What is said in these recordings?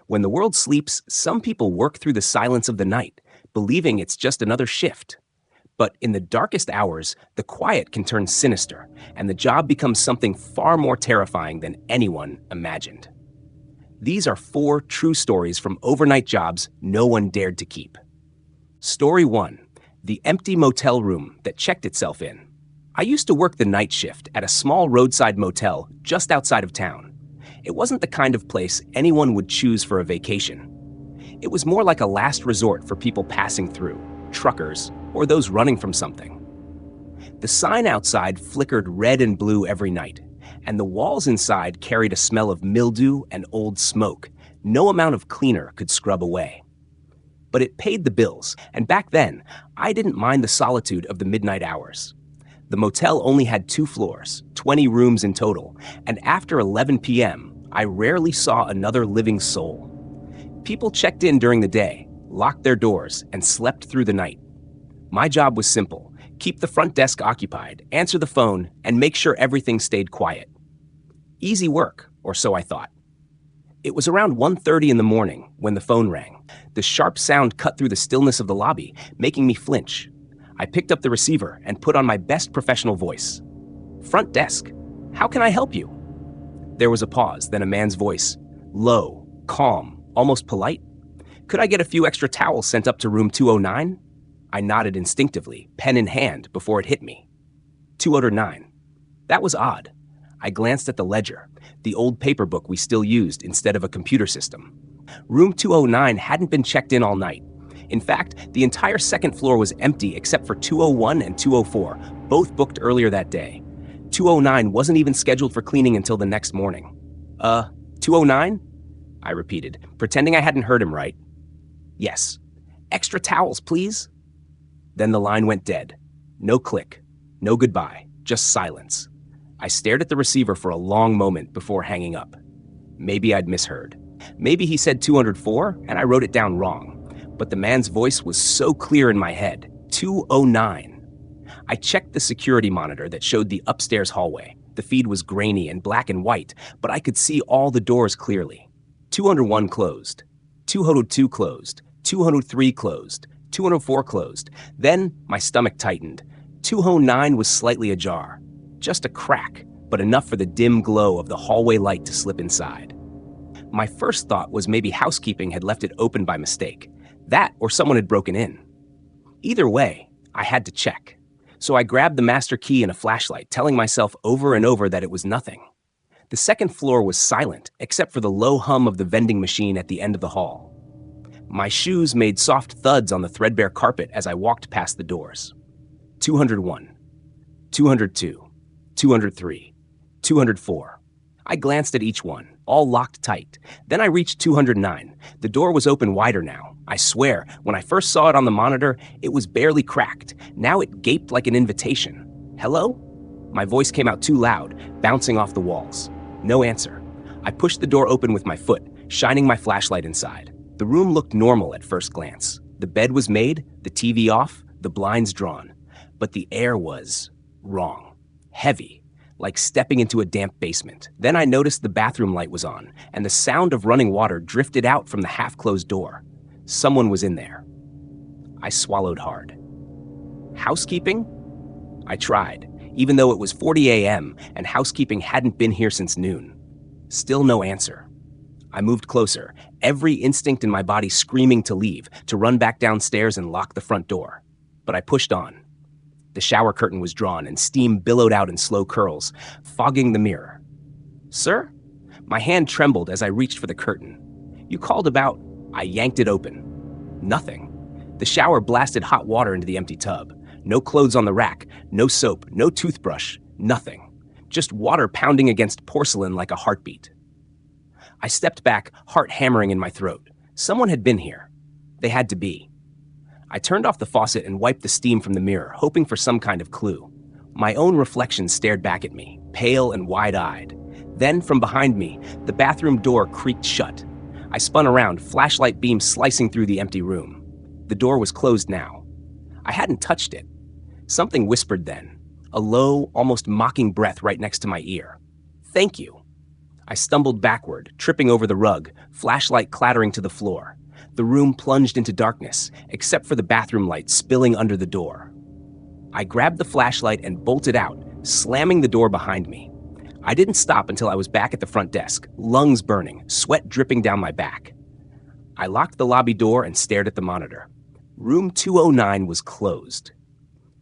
When the world sleeps, some people work through the silence of the night, believing it's just another shift. But in the darkest hours, the quiet can turn sinister, and the job becomes something far more terrifying than anyone imagined. These are 4 true stories from overnight jobs no one dared to keep. Story 1. The empty motel room that checked itself in. I used to work the night shift at a small roadside motel just outside of town. It wasn't the kind of place anyone would choose for a vacation. It was more like a last resort for people passing through, truckers, or those running from something. The sign outside flickered red and blue every night, and the walls inside carried a smell of mildew and old smoke no amount of cleaner could scrub away. But it paid the bills, and back then, I didn't mind the solitude of the midnight hours. The motel only had 2 floors, 20 rooms in total, and after 11 p.m., I rarely saw another living soul. People checked in during the day, locked their doors, and slept through the night. My job was simple: keep the front desk occupied, answer the phone, and make sure everything stayed quiet. Easy work, or so I thought. It was around 1:30 in the morning when the phone rang. The sharp sound cut through the stillness of the lobby, making me flinch. I picked up the receiver and put on my best professional voice. "Front desk, how can I help you?" There was a pause, then a man's voice, low, calm, almost polite. "Could I get a few extra towels sent up to room 209? I nodded instinctively, pen in hand, before it hit me. 209. That was odd. I glanced at the ledger, the old paper book we still used instead of a computer system. Room 209 hadn't been checked in all night. In fact, the entire second floor was empty except for 201 and 204, both booked earlier that day. 209 wasn't even scheduled for cleaning until the next morning. 209? I repeated, pretending I hadn't heard him right. "Yes. Extra towels, please." Then the line went dead. No click, no goodbye, just silence. I stared at the receiver for a long moment before hanging up. Maybe I'd misheard. Maybe he said 204 and I wrote it down wrong. But the man's voice was so clear in my head. 209. I checked the security monitor that showed the upstairs hallway. The feed was grainy and black and white, but I could see all the doors clearly. 201 closed. 202 closed. 203 closed. 204 closed. Then my stomach tightened. 209 was slightly ajar. Just a crack, but enough for the dim glow of the hallway light to slip inside. My first thought was maybe housekeeping had left it open by mistake. That or someone had broken in. Either way, I had to check. So I grabbed the master key and a flashlight, telling myself over and over that it was nothing. The second floor was silent, except for the low hum of the vending machine at the end of the hall. My shoes made soft thuds on the threadbare carpet as I walked past the doors. 201. 202. 203. 204. I glanced at each one, all locked tight. Then I reached 209. The door was open wider now. I swear, when I first saw it on the monitor, it was barely cracked. Now it gaped like an invitation. "Hello?" My voice came out too loud, bouncing off the walls. No answer. I pushed the door open with my foot, shining my flashlight inside. The room looked normal at first glance. The bed was made, the TV off, the blinds drawn. But the air was wrong. Heavy, like stepping into a damp basement. Then I noticed the bathroom light was on, and the sound of running water drifted out from the half-closed door. Someone was in there. I swallowed hard. Housekeeping? I tried, even though it was 40 a.m. and housekeeping hadn't been here since noon. Still no answer. I moved closer, every instinct in my body screaming to leave, to run back downstairs and lock the front door. But I pushed on. The shower curtain was drawn and steam billowed out in slow curls, fogging the mirror. "Sir?" My hand trembled as I reached for the curtain. "You called about..." I yanked it open. Nothing. The shower blasted hot water into the empty tub. No clothes on the rack, no soap, no toothbrush, nothing. Just water pounding against porcelain like a heartbeat. I stepped back, heart hammering in my throat. Someone had been here. They had to be. I turned off the faucet and wiped the steam from the mirror, hoping for some kind of clue. My own reflection stared back at me, pale and wide-eyed. Then, from behind me, the bathroom door creaked shut. I spun around, flashlight beam slicing through the empty room. The door was closed now. I hadn't touched it. Something whispered then, a low, almost mocking breath right next to my ear. "Thank you." I stumbled backward, tripping over the rug, flashlight clattering to the floor. The room plunged into darkness, except for the bathroom light spilling under the door. I grabbed the flashlight and bolted out, slamming the door behind me. I didn't stop until I was back at the front desk, lungs burning, sweat dripping down my back. I locked the lobby door and stared at the monitor. Room 209 was closed.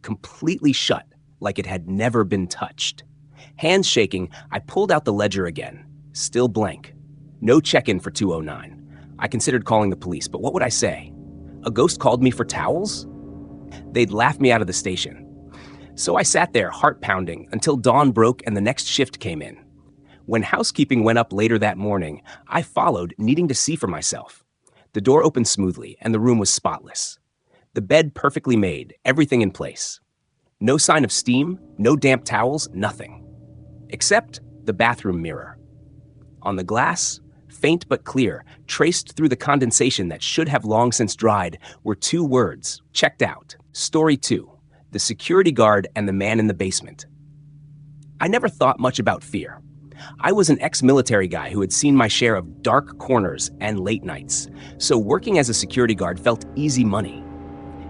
Completely shut, like it had never been touched. Hands shaking, I pulled out the ledger again. Still blank. No check-in for 209. I considered calling the police, but what would I say? A ghost called me for towels? They'd laugh me out of the station. So I sat there, heart pounding, until dawn broke and the next shift came in. When housekeeping went up later that morning, I followed, needing to see for myself. The door opened smoothly, and the room was spotless. The bed perfectly made, everything in place. No sign of steam, no damp towels, nothing. Except the bathroom mirror. On the glass, faint but clear, traced through the condensation that should have long since dried, were two words: checked out. Story 2. The security guard and the man in the basement. I never thought much about fear. I was an ex-military guy who had seen my share of dark corners and late nights, so working as a security guard felt easy money.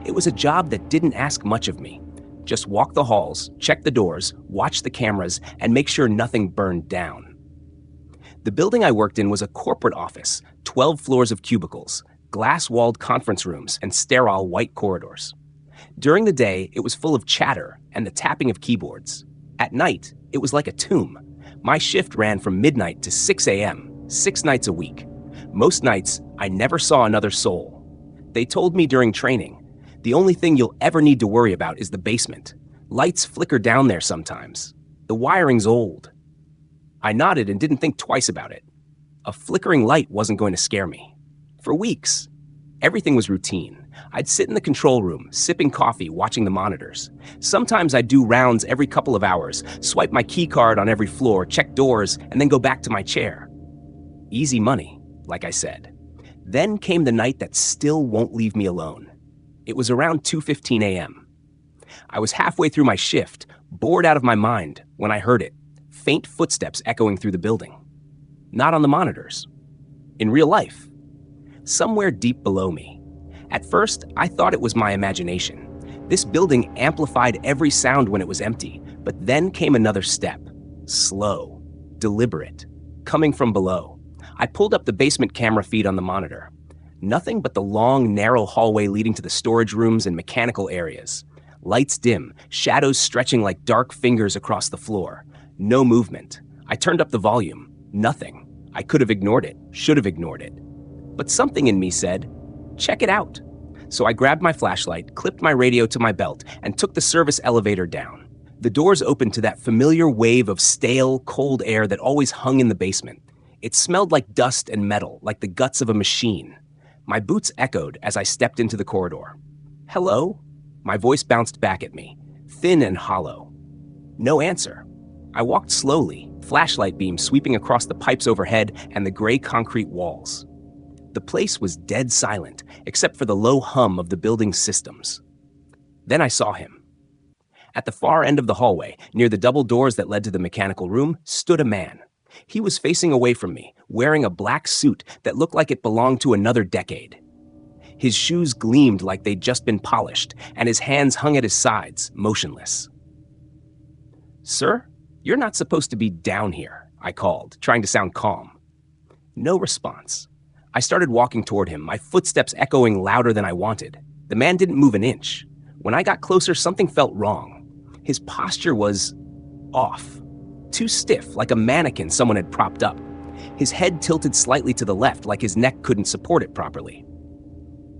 It was a job that didn't ask much of me. Just walk the halls, check the doors, watch the cameras, and make sure nothing burned down. The building I worked in was a corporate office, 12 floors of cubicles, glass-walled conference rooms, and sterile white corridors. During the day, it was full of chatter and the tapping of keyboards. At night, it was like a tomb. My shift ran from midnight to 6 a.m., 6 nights a week. Most nights, I never saw another soul. They told me during training, the only thing you'll ever need to worry about is the basement. Lights flicker down there sometimes. The wiring's old. I nodded and didn't think twice about it. A flickering light wasn't going to scare me. For weeks, everything was routine. I'd sit in the control room, sipping coffee, watching the monitors. Sometimes I'd do rounds every couple of hours, swipe my key card on every floor, check doors, and then go back to my chair. Easy money, like I said. Then came the night that still won't leave me alone. It was around 2:15 a.m. I was halfway through my shift, bored out of my mind, when I heard it. Faint footsteps echoing through the building. Not on the monitors. In real life. Somewhere deep below me. At first, I thought it was my imagination. This building amplified every sound when it was empty, but then came another step. Slow, deliberate, coming from below. I pulled up the basement camera feed on the monitor. Nothing but the long, narrow hallway leading to the storage rooms and mechanical areas. Lights dim, shadows stretching like dark fingers across the floor. No movement. I turned up the volume. Nothing. I could have ignored it, should have ignored it. But something in me said, check it out. So I grabbed my flashlight, clipped my radio to my belt, and took the service elevator down. The doors opened to that familiar wave of stale, cold air that always hung in the basement. It smelled like dust and metal, like the guts of a machine. My boots echoed as I stepped into the corridor. Hello? My voice bounced back at me, thin and hollow. No answer. I walked slowly, flashlight beam sweeping across the pipes overhead and the gray concrete walls. The place was dead silent, except for the low hum of the building's systems. Then I saw him. At the far end of the hallway, near the double doors that led to the mechanical room, stood a man. He was facing away from me, wearing a black suit that looked like it belonged to another decade. His shoes gleamed like they'd just been polished, and his hands hung at his sides, motionless. "Sir, you're not supposed to be down here," I called, trying to sound calm. No response. I started walking toward him, my footsteps echoing louder than I wanted. The man didn't move an inch. When I got closer, something felt wrong. His posture was off. Too stiff, like a mannequin someone had propped up. His head tilted slightly to the left, like his neck couldn't support it properly.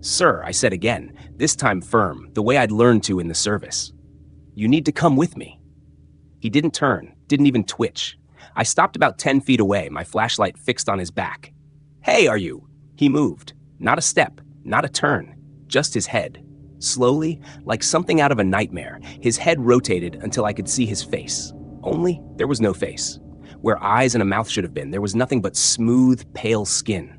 "Sir," I said again, this time firm, the way I'd learned to in the service. "You need to come with me." He didn't turn, didn't even twitch. I stopped about 10 feet away, my flashlight fixed on his back. "Hey, are you?" He moved. Not a step, not a turn, just his head. Slowly, like something out of a nightmare, his head rotated until I could see his face. Only, there was no face. Where eyes and a mouth should have been, there was nothing but smooth, pale skin.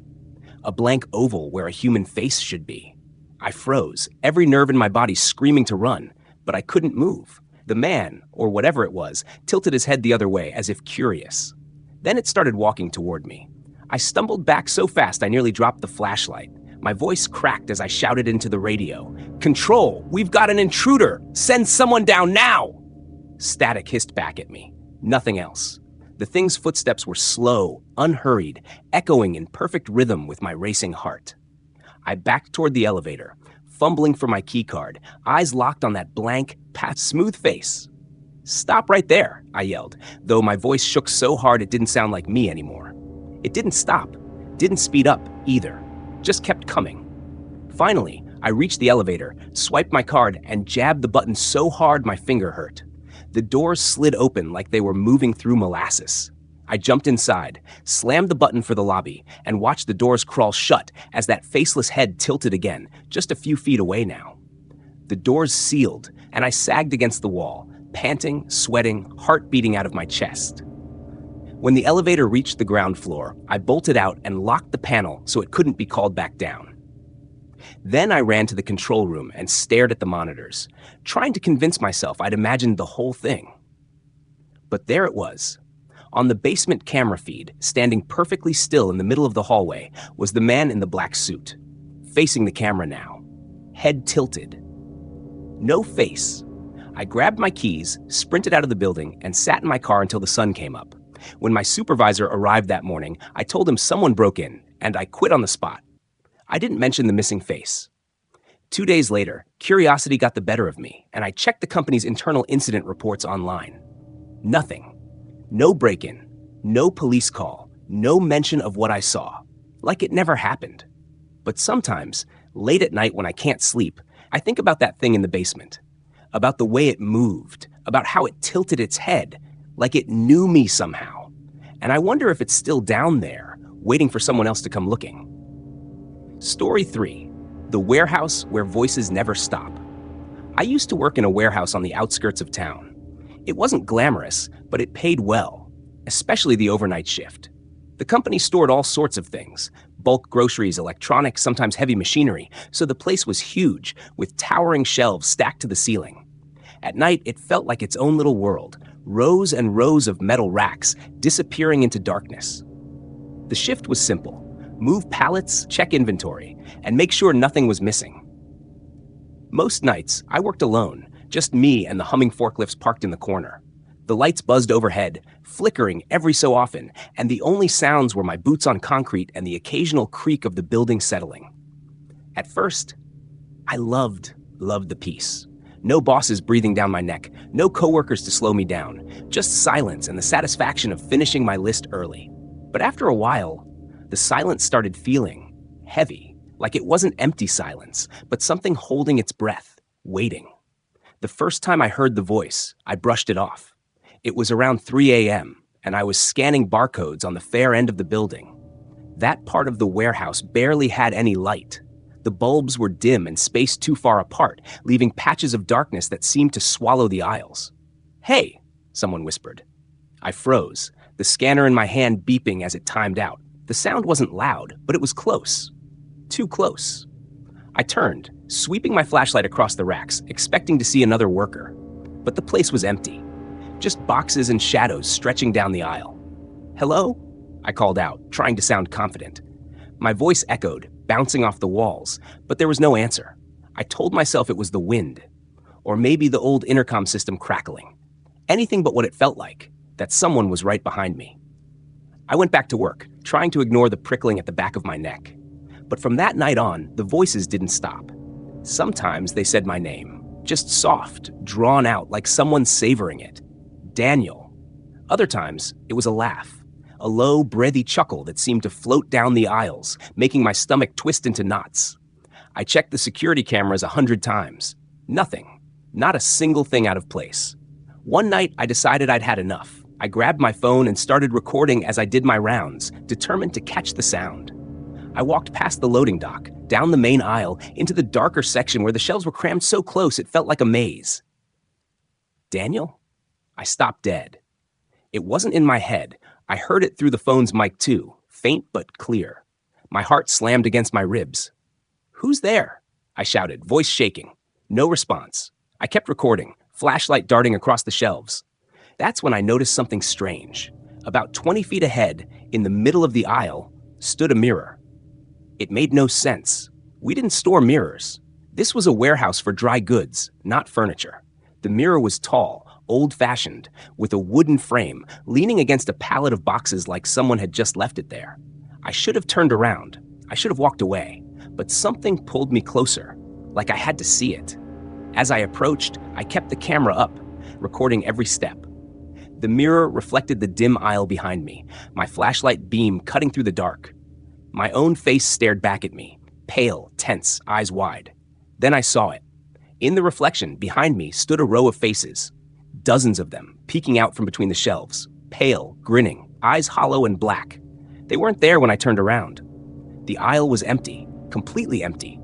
A blank oval where a human face should be. I froze, every nerve in my body screaming to run, but I couldn't move. The man, or whatever it was, tilted his head the other way as if curious. Then it started walking toward me. I stumbled back so fast I nearly dropped the flashlight. My voice cracked as I shouted into the radio. "Control, we've got an intruder! Send someone down now!" Static hissed back at me. Nothing else. The thing's footsteps were slow, unhurried, echoing in perfect rhythm with my racing heart. I backed toward the elevator, fumbling for my keycard, eyes locked on that blank, smooth face. "Stop right there," I yelled, though my voice shook so hard it didn't sound like me anymore. It didn't stop, didn't speed up either, just kept coming. Finally, I reached the elevator, swiped my card, and jabbed the button so hard my finger hurt. The doors slid open like they were moving through molasses. I jumped inside, slammed the button for the lobby, and watched the doors crawl shut as that faceless head tilted again, just a few feet away now. The doors sealed, and I sagged against the wall, panting, sweating, heart beating out of my chest. When the elevator reached the ground floor, I bolted out and locked the panel so it couldn't be called back down. Then I ran to the control room and stared at the monitors, trying to convince myself I'd imagined the whole thing. But there it was. On the basement camera feed, standing perfectly still in the middle of the hallway, was the man in the black suit, facing the camera now, head tilted. No face. I grabbed my keys, sprinted out of the building, and sat in my car until the sun came up. When my supervisor arrived that morning, I told him someone broke in, and I quit on the spot. I didn't mention the missing face. 2 days later, curiosity got the better of me, and I checked the company's internal incident reports online. Nothing. No break-in, no police call, no mention of what I saw. Like it never happened. But sometimes, late at night when I can't sleep, I think about that thing in the basement. About the way it moved, about how it tilted its head, like it knew me somehow. And I wonder if it's still down there, waiting for someone else to come looking. Story 3. The warehouse where voices never stop. I used to work in a warehouse on the outskirts of town. It wasn't glamorous, but it paid well, especially the overnight shift. The company stored all sorts of things, bulk groceries, electronics, sometimes heavy machinery, so the place was huge, with towering shelves stacked to the ceiling. At night, it felt like its own little world, rows and rows of metal racks disappearing into darkness. The shift was simple. Move pallets, check inventory, and make sure nothing was missing. Most nights, I worked alone, just me and the humming forklifts parked in the corner. The lights buzzed overhead, flickering every so often, and the only sounds were my boots on concrete and the occasional creak of the building settling. At first, I loved the peace. No bosses breathing down my neck, no coworkers to slow me down, just silence and the satisfaction of finishing my list early. But after a while, the silence started feeling heavy, like it wasn't empty silence, but something holding its breath, waiting. The first time I heard the voice, I brushed it off. It was around 3 a.m., and I was scanning barcodes on the far end of the building. That part of the warehouse barely had any light. The bulbs were dim and spaced too far apart, leaving patches of darkness that seemed to swallow the aisles. "Hey," someone whispered. I froze, the scanner in my hand beeping as it timed out. The sound wasn't loud, but it was close. Too close. I turned, sweeping my flashlight across the racks, expecting to see another worker. But the place was empty. Just boxes and shadows stretching down the aisle. "Hello?" I called out, trying to sound confident. My voice echoed, bouncing off the walls, but there was no answer. I told myself it was the wind, or maybe the old intercom system crackling. Anything but what it felt like, that someone was right behind me. I went back to work, trying to ignore the prickling at the back of my neck. But from that night on, the voices didn't stop. Sometimes they said my name, just soft, drawn out, like someone savoring it. Daniel. Other times, it was a laugh, a low, breathy chuckle that seemed to float down the aisles, making my stomach twist into knots. I checked the security cameras 100 times. Nothing. Not a single thing out of place. One night, I decided I'd had enough. I grabbed my phone and started recording as I did my rounds, determined to catch the sound. I walked past the loading dock, down the main aisle, into the darker section where the shelves were crammed so close it felt like a maze. "Daniel?" I stopped dead. It wasn't in my head. I heard it through the phone's mic too, faint but clear. My heart slammed against my ribs. "Who's there?" I shouted, voice shaking. No response. I kept recording, flashlight darting across the shelves. That's when I noticed something strange. About 20 feet ahead, in the middle of the aisle, stood a mirror. It made no sense. We didn't store mirrors. This was a warehouse for dry goods, not furniture. The mirror was tall, old-fashioned, with a wooden frame, leaning against a pallet of boxes like someone had just left it there. I should have turned around. I should have walked away. But something pulled me closer, like I had to see it. As I approached, I kept the camera up, recording every step. The mirror reflected the dim aisle behind me, my flashlight beam cutting through the dark. My own face stared back at me, pale, tense, eyes wide. Then I saw it. In the reflection, behind me, stood a row of faces. Dozens of them, peeking out from between the shelves, pale, grinning, eyes hollow and black. They weren't there when I turned around. The aisle was empty, completely empty.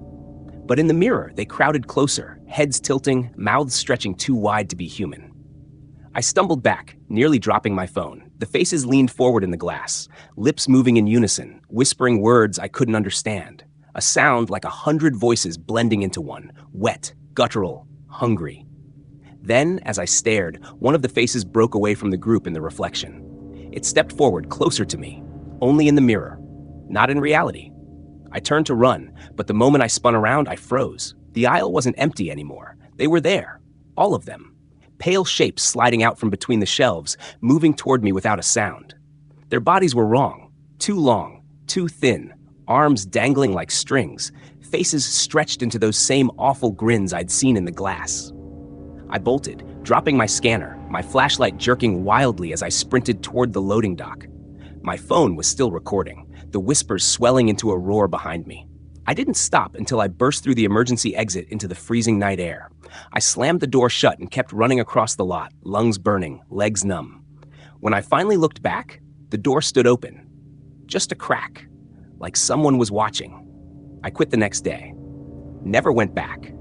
But in the mirror, they crowded closer, heads tilting, mouths stretching too wide to be human. I stumbled back, nearly dropping my phone. The faces leaned forward in the glass, lips moving in unison, whispering words I couldn't understand. A sound like 100 voices blending into one, wet, guttural, hungry. Then, as I stared, one of the faces broke away from the group in the reflection. It stepped forward, closer to me, only in the mirror, not in reality. I turned to run, but the moment I spun around, I froze. The aisle wasn't empty anymore. They were there, all of them. Pale shapes sliding out from between the shelves, moving toward me without a sound. Their bodies were wrong, too long, too thin, arms dangling like strings, faces stretched into those same awful grins I'd seen in the glass. I bolted, dropping my scanner, my flashlight jerking wildly as I sprinted toward the loading dock. My phone was still recording, the whispers swelling into a roar behind me. I didn't stop until I burst through the emergency exit into the freezing night air. I slammed the door shut and kept running across the lot, lungs burning, legs numb. When I finally looked back, the door stood open. Just a crack, like someone was watching. I quit the next day. Never went back.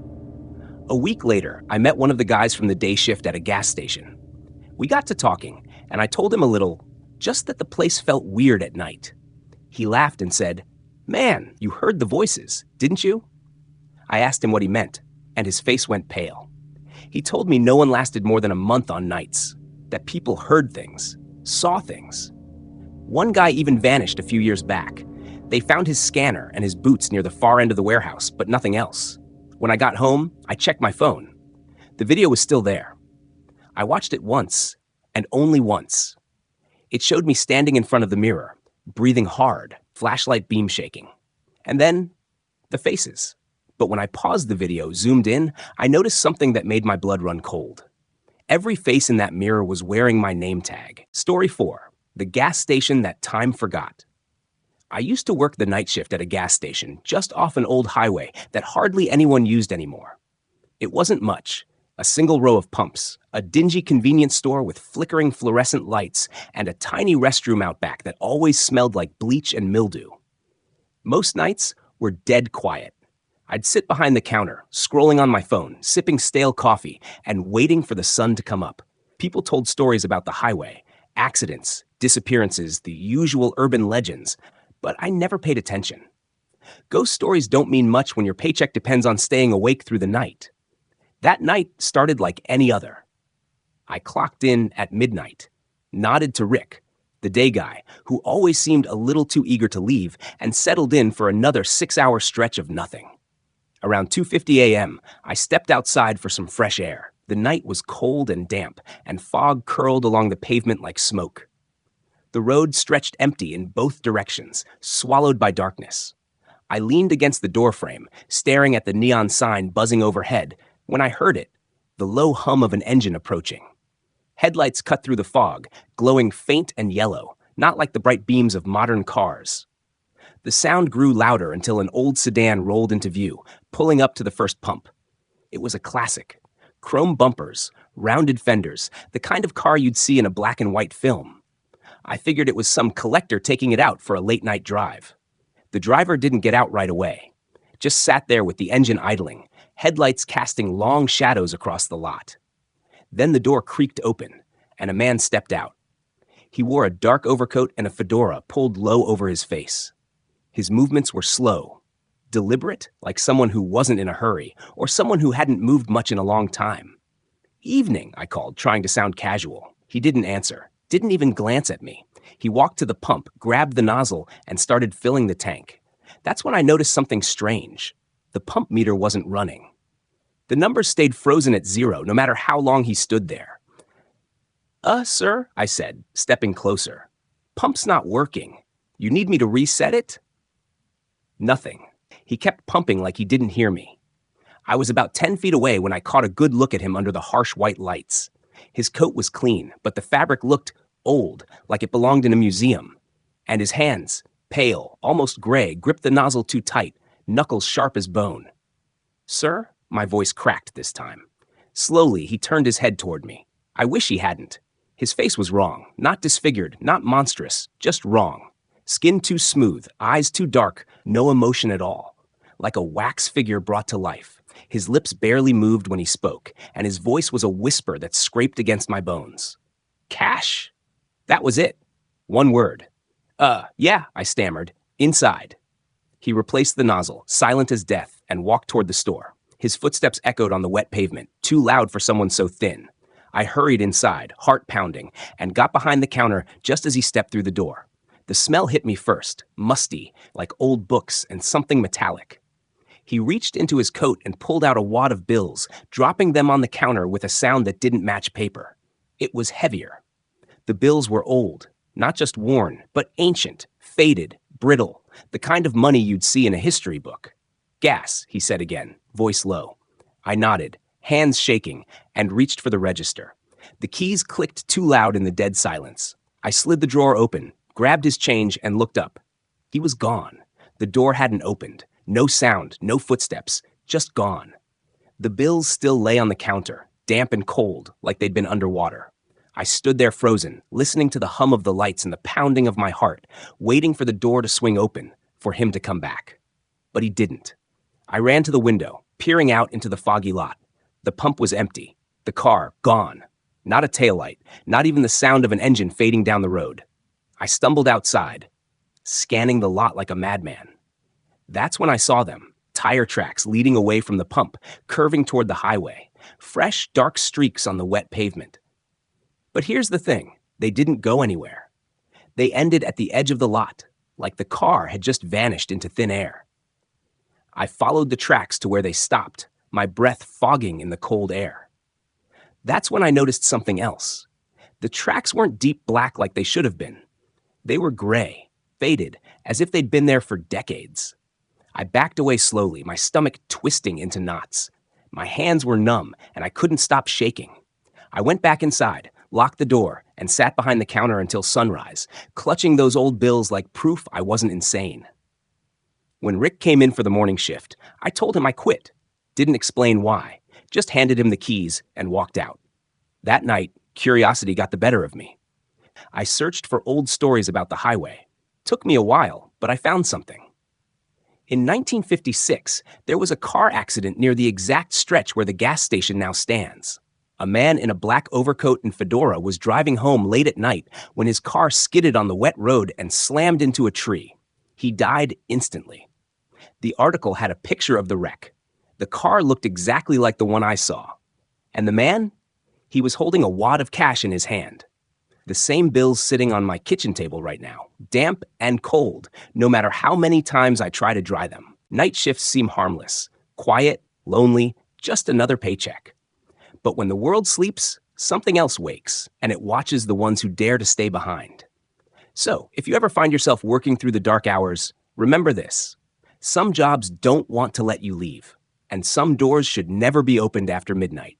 A week later, I met one of the guys from the day shift at a gas station. We got to talking, and I told him a little, just that the place felt weird at night. He laughed and said, "Man, you heard the voices, didn't you?" I asked him what he meant, and his face went pale. He told me no one lasted more than a month on nights, that people heard things, saw things. One guy even vanished a few years back. They found his scanner and his boots near the far end of the warehouse, but nothing else. When I got home, I checked my phone. The video was still there. I watched it once, and only once. It showed me standing in front of the mirror, breathing hard, flashlight beam shaking. And then, the faces. But when I paused the video, zoomed in, I noticed something that made my blood run cold. Every face in that mirror was wearing my name tag. Story 4, the gas station that time forgot. I used to work the night shift at a gas station just off an old highway that hardly anyone used anymore. It wasn't much. A single row of pumps, a dingy convenience store with flickering fluorescent lights, and a tiny restroom out back that always smelled like bleach and mildew. Most nights were dead quiet. I'd sit behind the counter, scrolling on my phone, sipping stale coffee, and waiting for the sun to come up. People told stories about the highway, accidents, disappearances, the usual urban legends, but I never paid attention. Ghost stories don't mean much when your paycheck depends on staying awake through the night. That night started like any other. I clocked in at midnight, nodded to Rick, the day guy, who always seemed a little too eager to leave, and settled in for another 6-hour stretch of nothing. Around 2:50 a.m., I stepped outside for some fresh air. The night was cold and damp, and fog curled along the pavement like smoke. The road stretched empty in both directions, swallowed by darkness. I leaned against the doorframe, staring at the neon sign buzzing overhead, when I heard it, the low hum of an engine approaching. Headlights cut through the fog, glowing faint and yellow, not like the bright beams of modern cars. The sound grew louder until an old sedan rolled into view, pulling up to the first pump. It was a classic. Chrome bumpers, rounded fenders, the kind of car you'd see in a black and white film. I figured it was some collector taking it out for a late-night drive. The driver didn't get out right away, just sat there with the engine idling, headlights casting long shadows across the lot. Then the door creaked open, and a man stepped out. He wore a dark overcoat and a fedora pulled low over his face. His movements were slow, deliberate, like someone who wasn't in a hurry, or someone who hadn't moved much in a long time. "Evening," I called, trying to sound casual. He didn't answer. Didn't even glance at me. He walked to the pump, grabbed the nozzle, and started filling the tank. That's when I noticed something strange. The pump meter wasn't running. The numbers stayed frozen at 0, no matter how long he stood there. Sir, I said, stepping closer. Pump's not working. You need me to reset it? Nothing. He kept pumping like he didn't hear me. I was about 10 feet away when I caught a good look at him under the harsh white lights. His coat was clean, but the fabric looked old, like it belonged in a museum. And his hands, pale, almost gray, gripped the nozzle too tight, knuckles sharp as bone. Sir? My voice cracked this time. Slowly, he turned his head toward me. I wish he hadn't. His face was wrong, not disfigured, not monstrous, just wrong. Skin too smooth, eyes too dark, no emotion at all. Like a wax figure brought to life. His lips barely moved when he spoke, and his voice was a whisper that scraped against my bones. Cash. That was it. One word. Yeah, I stammered. Inside. He replaced the nozzle, silent as death, and walked toward the store. His footsteps echoed on the wet pavement, too loud for someone so thin. I hurried inside, heart pounding, and got behind the counter just as he stepped through the door. The smell hit me first, musty, like old books and something metallic. He reached into his coat and pulled out a wad of bills, dropping them on the counter with a sound that didn't match paper. It was heavier. The bills were old, not just worn, but ancient, faded, brittle, the kind of money you'd see in a history book. Gas, he said again, voice low. I nodded, hands shaking, and reached for the register. The keys clicked too loud in the dead silence. I slid the drawer open, grabbed his change, and looked up. He was gone. The door hadn't opened. No sound, no footsteps, just gone. The bills still lay on the counter, damp and cold, like they'd been underwater. I stood there frozen, listening to the hum of the lights and the pounding of my heart, waiting for the door to swing open, for him to come back. But he didn't. I ran to the window, peering out into the foggy lot. The pump was empty. The car, gone. Not a taillight, not even the sound of an engine fading down the road. I stumbled outside, scanning the lot like a madman. That's when I saw them, tire tracks leading away from the pump, curving toward the highway, fresh, dark streaks on the wet pavement. But here's the thing, they didn't go anywhere. They ended at the edge of the lot, like the car had just vanished into thin air. I followed the tracks to where they stopped, my breath fogging in the cold air. That's when I noticed something else. The tracks weren't deep black like they should have been. They were gray, faded, as if they'd been there for decades. I backed away slowly, my stomach twisting into knots. My hands were numb, and I couldn't stop shaking. I went back inside, locked the door, and sat behind the counter until sunrise, clutching those old bills like proof I wasn't insane. When Rick came in for the morning shift, I told him I quit. Didn't explain why, just handed him the keys and walked out. That night, curiosity got the better of me. I searched for old stories about the highway. Took me a while, but I found something. In 1956, there was a car accident near the exact stretch where the gas station now stands. A man in a black overcoat and fedora was driving home late at night when his car skidded on the wet road and slammed into a tree. He died instantly. The article had a picture of the wreck. The car looked exactly like the one I saw. And the man? He was holding a wad of cash in his hand. The same bills sitting on my kitchen table right now, damp and cold, no matter how many times I try to dry them. Night shifts seem harmless, quiet, lonely, just another paycheck. But when the world sleeps, something else wakes, and it watches the ones who dare to stay behind. So, if you ever find yourself working through the dark hours, remember this. Some jobs don't want to let you leave, and some doors should never be opened after midnight.